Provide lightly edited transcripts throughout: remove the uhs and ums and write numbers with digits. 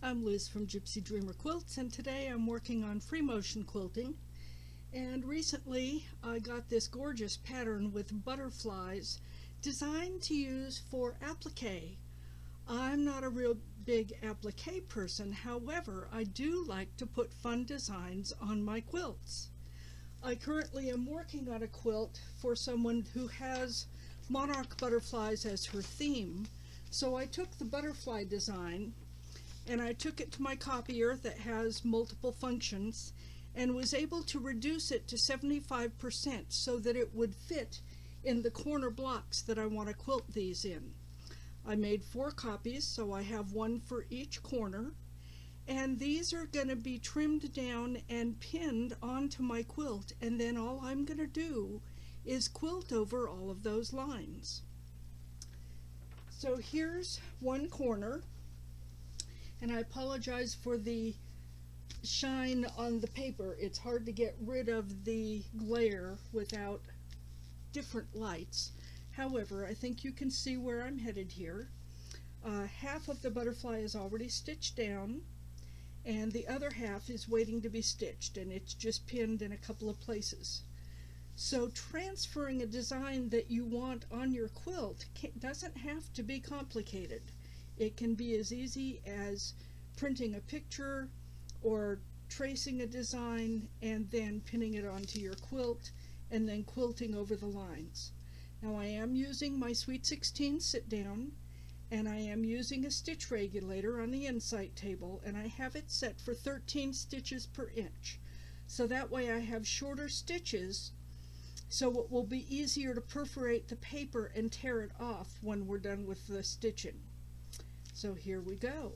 I'm Liz from Gypsy Dreamer Quilts, and today I'm working on free motion quilting. And recently I got this gorgeous pattern with butterflies designed to use for applique. I'm not a real big applique person, however, I do like to put fun designs on my quilts. I currently am working on a quilt for someone who has monarch butterflies as her theme. So I took the butterfly design and I took it to my copier that has multiple functions and was able to reduce it to 75% so that it would fit in the corner blocks that I want to quilt these in. I made 4 copies, so I have one for each corner, and these are going to be trimmed down and pinned onto my quilt, and then all I'm going to do is quilt over all of those lines. So here's one corner, and I apologize for the shine on the paper. It's hard to get rid of the glare without different lights. However, I think you can see where I'm headed here. Half of the butterfly is already stitched down, and the other half is waiting to be stitched, and it's just pinned in a couple of places. So transferring a design that you want on your quilt doesn't have to be complicated. It can be as easy as printing a picture or tracing a design and then pinning it onto your quilt and then quilting over the lines. Now I am using my Sweet 16 sit down, and I am using a stitch regulator on the insight table, and I have it set for 13 stitches per inch. So that way I have shorter stitches, so it will be easier to perforate the paper and tear it off when we're done with the stitching. So here we go.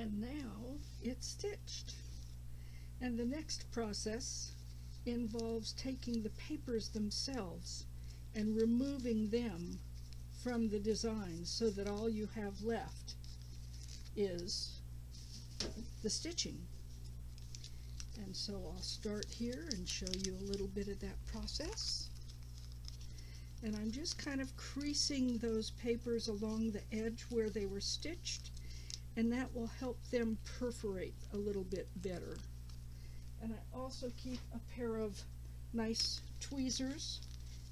And now it's stitched. And the next process involves taking the papers themselves and removing them from the design so that all you have left is the stitching. And so I'll start here and show you a little bit of that process. And I'm just kind of creasing those papers along the edge where they were stitched, and that will help them perforate a little bit better. And I also keep a pair of nice tweezers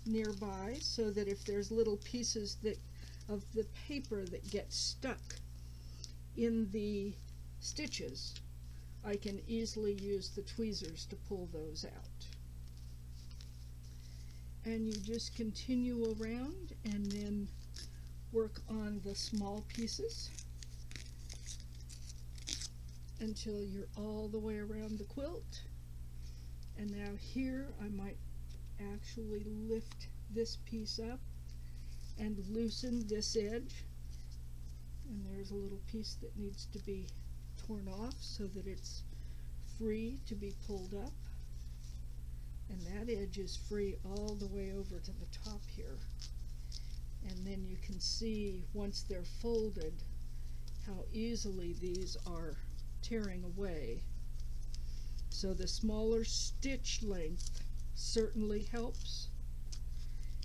nearby so that if there's little pieces of the paper that get stuck in the stitches, I can easily use the tweezers to pull those out. And you just continue around and then work on the small pieces until you're all the way around the quilt. And now here I might actually lift this piece up and loosen this edge, and there's a little piece that needs to be torn off so that it's free to be pulled up, and that edge is free all the way over to the top here. And then you can see once they're folded how easily these are tearing away. So the smaller stitch length certainly helps,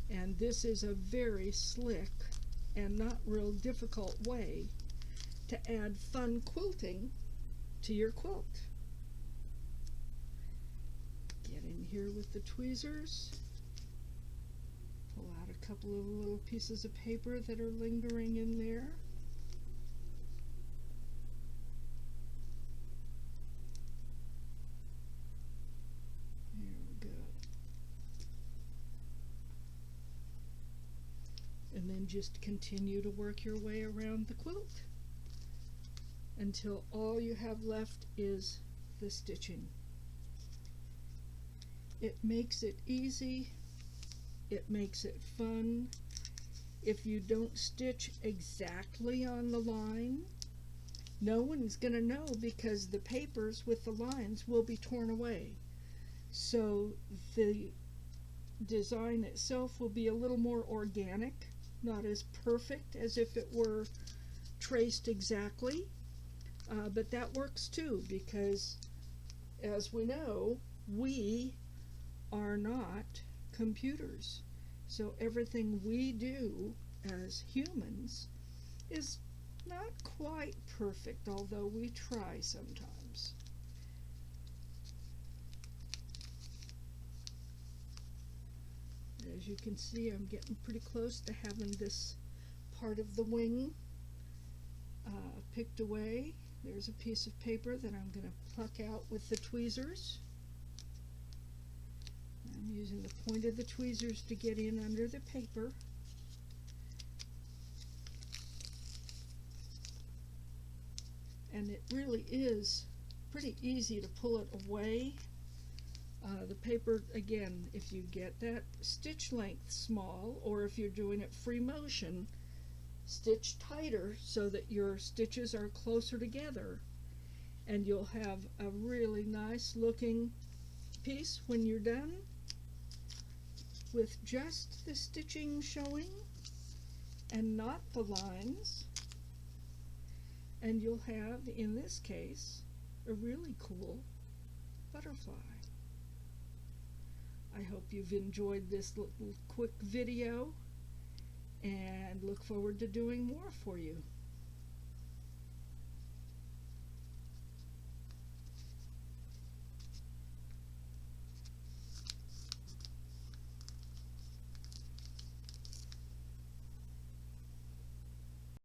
and this is a very slick and not real difficult way to add fun quilting to your quilt. Get in here with the tweezers, pull out a couple of little pieces of paper that are lingering in there. And then just continue to work your way around the quilt until all you have left is the stitching. It makes it easy, it makes it fun. If you don't stitch exactly on the line, no one's going to know because the papers with the lines will be torn away. So the design itself will be a little more organic, not as perfect as if it were traced exactly, but that works too, because as we know, we are not computers, so everything we do as humans is not quite perfect, although we try sometimes. As you can see, I'm getting pretty close to having this part of the wing picked away. There's a piece of paper that I'm going to pluck out with the tweezers. I'm using the point of the tweezers to get in under the paper. And it really is pretty easy to pull it away. The paper, again, if you get that stitch length small, or if you're doing it free motion, stitch tighter so that your stitches are closer together, and you'll have a really nice looking piece when you're done with just the stitching showing and not the lines. And you'll have, in this case, a really cool butterfly. I hope you've enjoyed this little quick video and look forward to doing more for you.